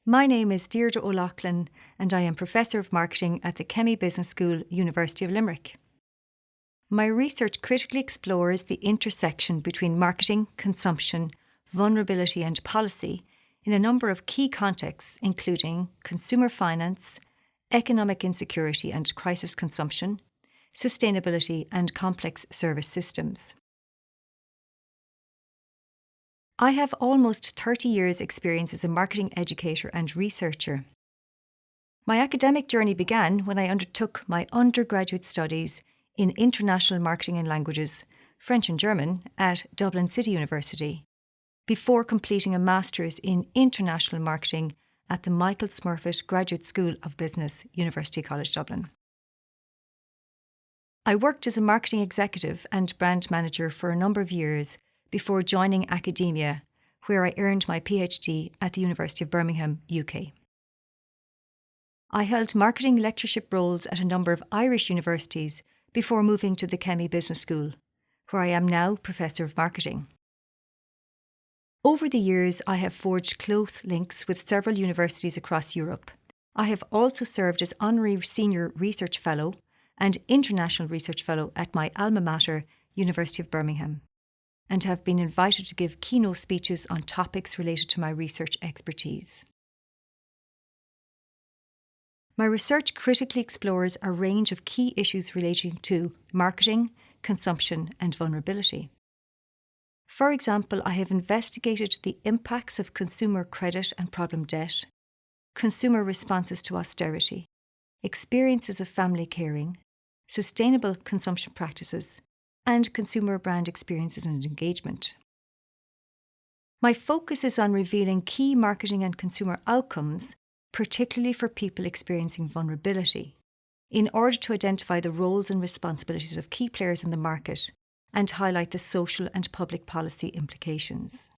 My name is Deirdre O'Loughlin and I am Professor of Marketing at the Kemmy Business School, University of Limerick. My research critically explores the intersection between marketing, consumption, vulnerability and policy in a number of key contexts including consumer finance, economic insecurity and crisis consumption, sustainability and complex service systems. I have almost 30 years' experience as a marketing educator and researcher. My academic journey began when I undertook my undergraduate studies in International Marketing and Languages, French and German, at Dublin City University, before completing a Master's in International Marketing at the Michael Smurfit Graduate School of Business, University College Dublin. I worked as a marketing executive and brand manager for a number of years before joining academia, where I earned my PhD at the University of Birmingham, UK. I held marketing lectureship roles at a number of Irish universities before moving to the Kemmy Business School, where I am now Professor of Marketing. Over the years, I have forged close links with several universities across Europe. I have also served as Honorary Senior Research Fellow and International Research Fellow at my alma mater, University of Birmingham, and have been invited to give keynote speeches on topics related to my research expertise. My research critically explores a range of key issues relating to marketing, consumption, and vulnerability. For example, I have investigated the impacts of consumer credit and problem debt, consumer responses to austerity, experiences of family caring, sustainable consumption practices, and consumer brand experiences and engagement. My focus is on revealing key marketing and consumer outcomes, particularly for people experiencing vulnerability, in order to identify the roles and responsibilities of key players in the market and highlight the social and public policy implications.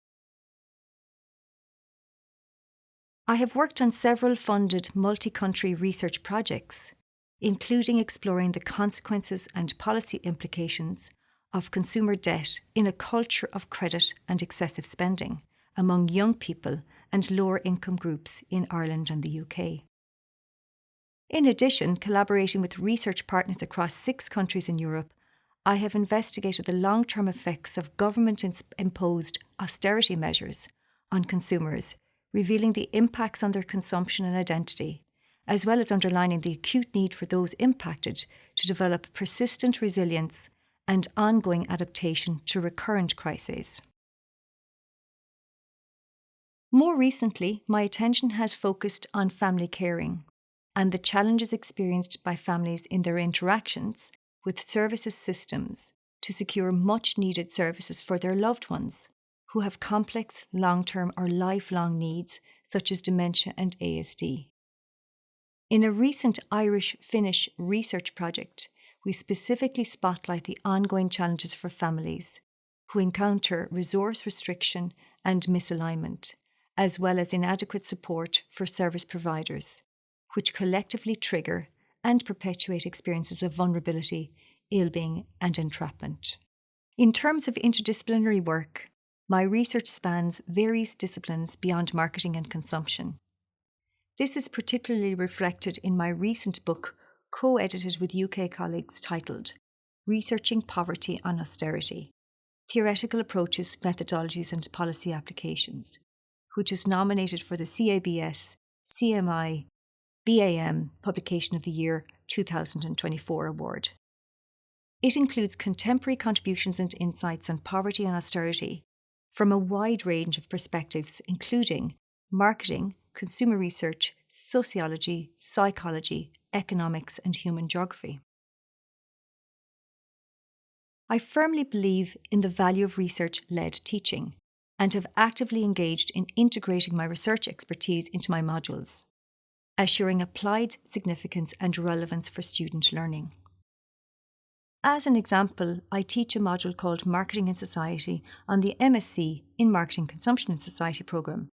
I have worked on several funded multi-country research projects, including exploring the consequences and policy implications of consumer debt in a culture of credit and excessive spending among young people and lower income groups in Ireland and the UK. In addition, collaborating with research partners across 6 countries in Europe, I have investigated the long-term effects of government-imposed austerity measures on consumers, revealing the impacts on their consumption and identity, as well as underlining the acute need for those impacted to develop persistent resilience and ongoing adaptation to recurrent crises. More recently, my attention has focused on family caring and the challenges experienced by families in their interactions with services systems to secure much-needed services for their loved ones who have complex, long-term or lifelong needs such as dementia and ASD. In a recent Irish-Finnish research project, we specifically spotlight the ongoing challenges for families who encounter resource restriction and misalignment, as well as inadequate support for service providers, which collectively trigger and perpetuate experiences of vulnerability, ill-being, and entrapment. In terms of interdisciplinary work, my research spans various disciplines beyond marketing and consumption. This is particularly reflected in my recent book, co-edited with UK colleagues, titled Researching Poverty on Austerity: Theoretical Approaches, Methodologies and Policy Applications, which is nominated for the CABS CMI BAM Publication of the Year 2024 award. It includes contemporary contributions and insights on poverty and austerity from a wide range of perspectives, including marketing, consumer research, sociology, psychology, economics, and human geography. I firmly believe in the value of research-led teaching and have actively engaged in integrating my research expertise into my modules, assuring applied significance and relevance for student learning. As an example, I teach a module called Marketing in Society on the MSc in Marketing, Consumption and Society programme,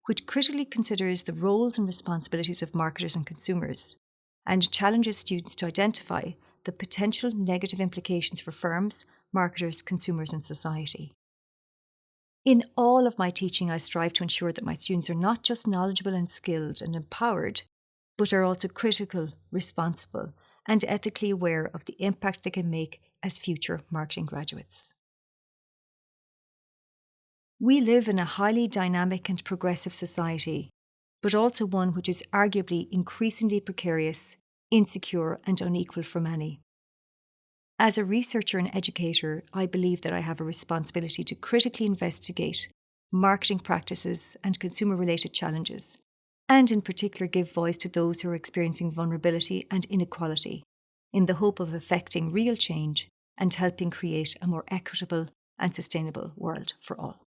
which critically considers the roles and responsibilities of marketers and consumers, and challenges students to identify the potential negative implications for firms, marketers, consumers and society. In all of my teaching, I strive to ensure that my students are not just knowledgeable and skilled and empowered, but are also critical, responsible, and ethically aware of the impact they can make as future marketing graduates. We live in a highly dynamic and progressive society, but also one which is arguably increasingly precarious, insecure, and unequal for many. As a researcher and educator, I believe that I have a responsibility to critically investigate marketing practices and consumer-related challenges, and in particular give voice to those who are experiencing vulnerability and inequality, in the hope of effecting real change and helping create a more equitable and sustainable world for all.